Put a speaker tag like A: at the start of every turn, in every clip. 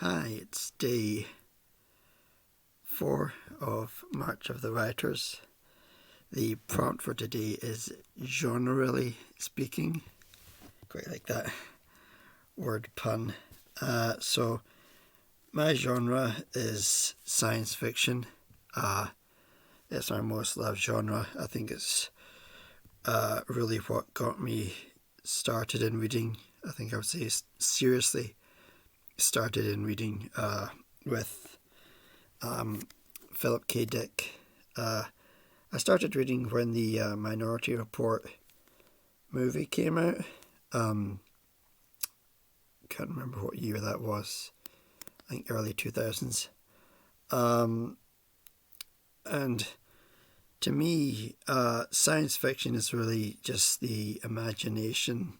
A: Hi, it's day 4 of March of the Writers. The prompt for today is generally speaking. Quite like that word pun. So my genre is science fiction. It's my most loved genre. I think it's really what got me started in reading. I think I would say seriously started in reading with Philip K. Dick. I started reading when the Minority Report movie came out. Can't remember what year that was. I think early 2000s. And to me, science fiction is really just the imagination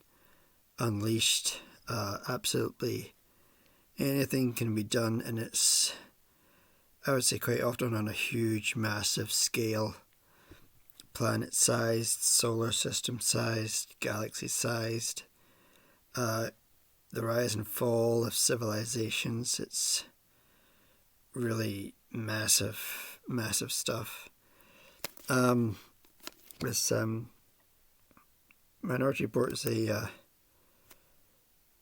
A: unleashed. Absolutely anything can be done, and it's, I would say, quite often on a huge, massive scale. Planet-sized, solar system-sized, galaxy-sized. The rise and fall of civilizations. It's really massive, massive stuff. This Minority Report is a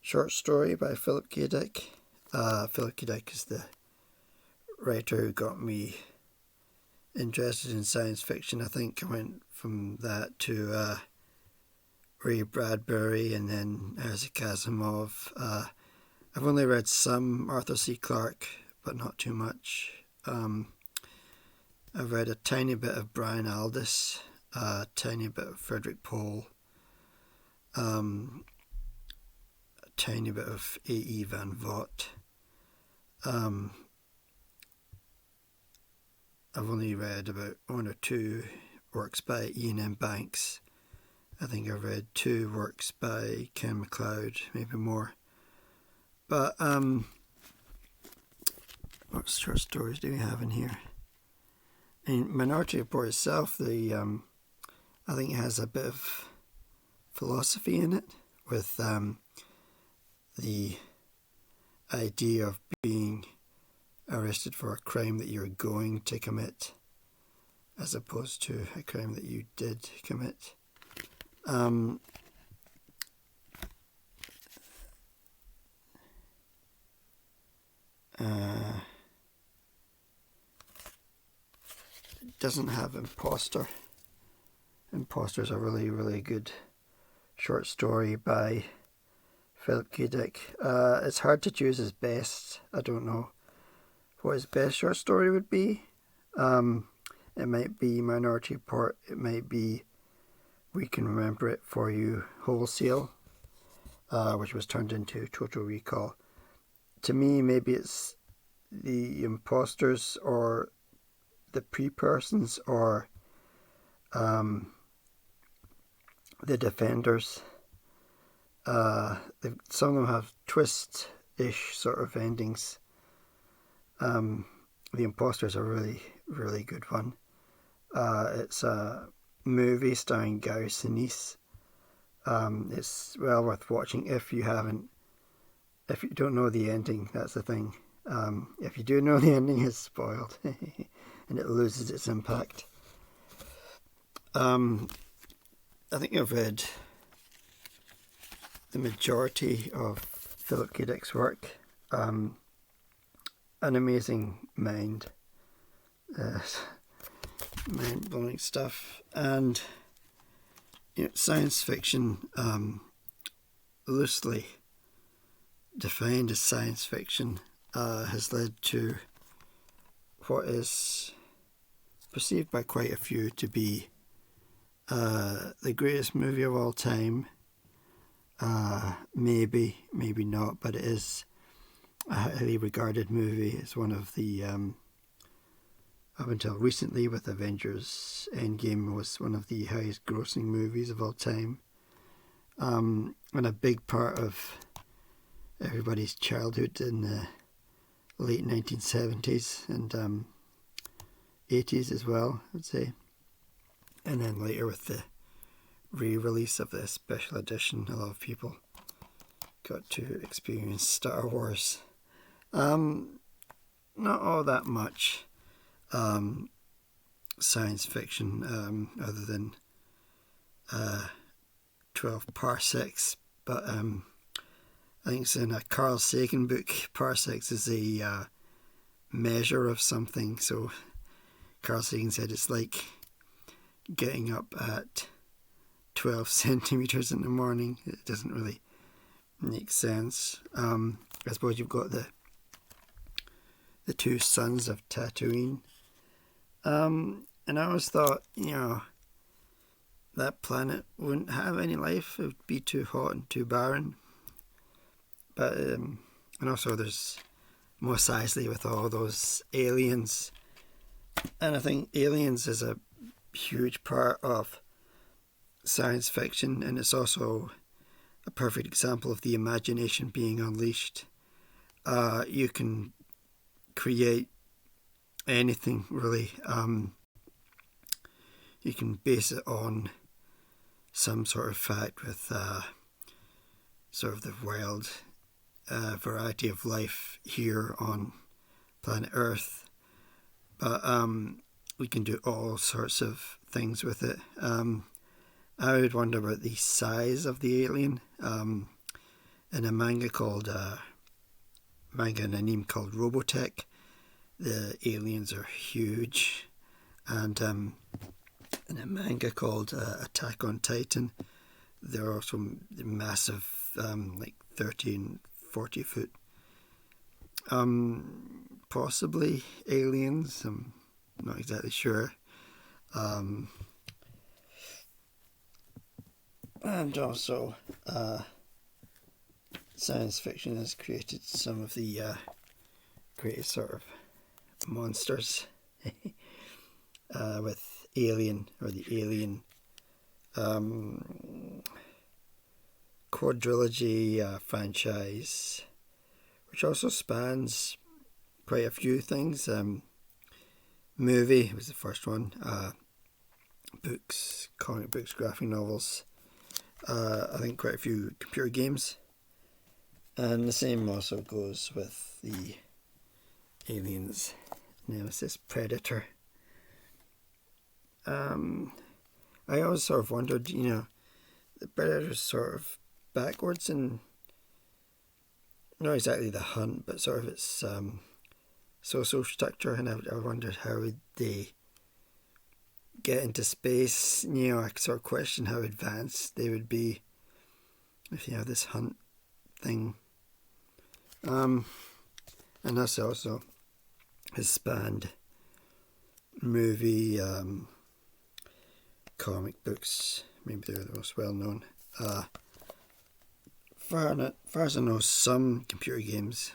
A: short story by Philip K. Dick. Philip K. Dick is the writer who got me interested in science fiction. I think I went from that to Ray Bradbury and then Isaac Asimov. I've only read some Arthur C. Clarke, but not too much. I've read a tiny bit of Brian Aldiss, a tiny bit of Frederick Pohl, a tiny bit of A.E. Van Vogt. I've only read about one or two works by Ian M. Banks. I think I've read 2 works by Ken MacLeod, maybe more. But what short stories do we have in here? In Minority Report itself, I think it has a bit of philosophy in it, with the idea of being arrested for a crime that you're going to commit, as opposed to a crime that you did commit. It doesn't have Imposter. Imposter's a really, really good short story by Philip K. Dick. It's hard to choose his best. I don't know what his best short story would be. It might be Minority Report. It might be We Can Remember It For You Wholesale, which was turned into Total Recall. To me, maybe it's The Imposters or The Pre-Persons or The Defenders. Some of them have twist-ish sort of endings. The Imposters are a really, really good one. It's a movie starring Gary Sinise. It's well worth watching if you don't know the ending. That's the thing. If you do know the ending, it's spoiled and it loses its impact. I think I've read the majority of Philip K. Dick's work. An amazing mind. Mind-blowing stuff. And science fiction, loosely defined as science fiction, has led to what is perceived by quite a few to be the greatest movie of all time. Maybe not, but it is a highly regarded movie. It's one of the up until recently, with Avengers Endgame, was one of the highest grossing movies of all time, and a big part of everybody's childhood in the late 1970s and 80s as well, I'd say. And then later with the re-release of the special edition, a lot of people got to experience Star Wars Not all that much science fiction, other than 12 parsecs, but I think it's in a Carl Sagan book. Parsecs is a measure of something. So Carl Sagan said it's like getting up at 12 centimeters in the morning. It doesn't really make sense. I suppose you've got the two suns of Tatooine. And I always thought, that planet wouldn't have any life. It would be too hot and too barren. But and also there's Mos Eisley with all those aliens, and I think aliens is a huge part of science fiction, and it's also a perfect example of the imagination being unleashed. You can create anything really. You can base it on some sort of fact with sort of the wild variety of life here on planet Earth, but we can do all sorts of things with it. I would wonder about the size of the alien. In a manga and anime called Robotech, the aliens are huge, and in a manga called Attack on Titan, they're also massive, like 30 and 40 foot. Possibly aliens, I'm not exactly sure. And also, science fiction has created some of the greatest sort of monsters with Alien, or the Alien quadrilogy franchise, which also spans quite a few things. Movie was the first one. Books, comic books, graphic novels. I think quite a few computer games. And the same also goes with the Aliens Nemesis Predator. I always sort of wondered, the Predator's sort of backwards in not exactly the hunt, but sort of its social structure, and I wondered how would they get into space. I sort of question how advanced they would be if you have this hunt thing. And that's also has spanned movie, comic books. Maybe they're the most well known. Far as I know, some computer games,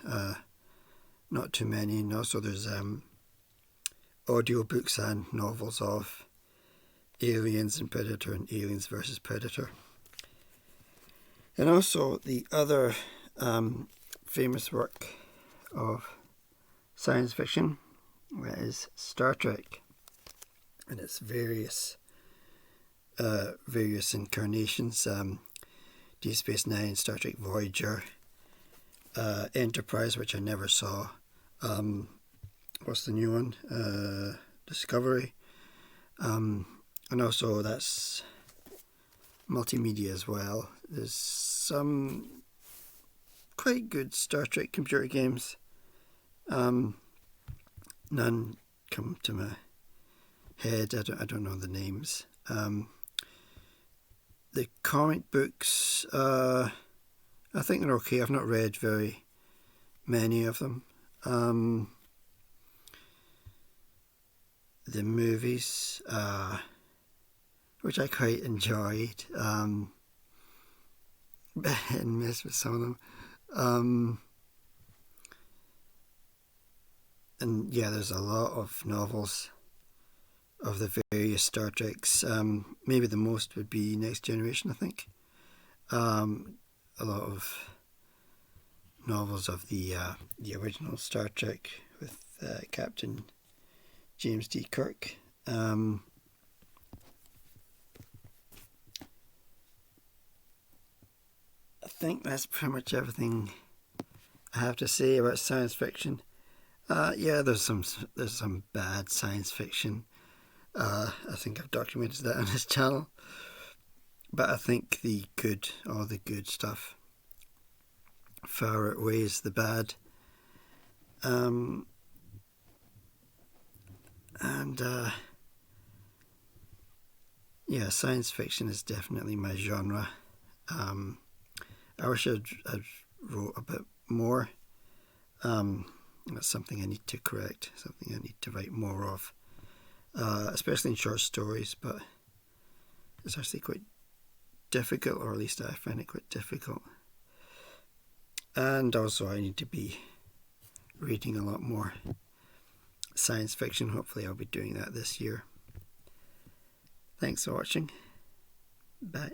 A: not too many, and also there's audiobooks and novels of Aliens and Predator and Aliens versus Predator. And also the other famous work of science fiction is Star Trek and its various incarnations. Deep Space Nine, Star Trek Voyager, Enterprise, which I never saw. What's the new one? Discovery. And also that's multimedia as well. There's some quite good Star Trek computer games. None come to my head. I don't know the names. The comic books, I think they're okay. I've not read very many of them. The movies, which I quite enjoyed, and miss with some of them. And yeah, there's a lot of novels of the various Star Treks. Maybe the most would be Next Generation, I think. A lot of novels of the original Star Trek with Captain James D. Kirk. I think that's pretty much everything I have to say about science fiction. Yeah, there's some bad science fiction. I think I've documented that on this channel. But I think all the good stuff far outweighs the bad. And yeah, science fiction is definitely my genre. I wish I'd wrote a bit more. That's something I need to correct, something I need to write more of, especially in short stories, but it's actually quite difficult, or at least I find it quite difficult. And also I need to be reading a lot more science fiction. Hopefully I'll be doing that this year. Thanks for watching. Bye.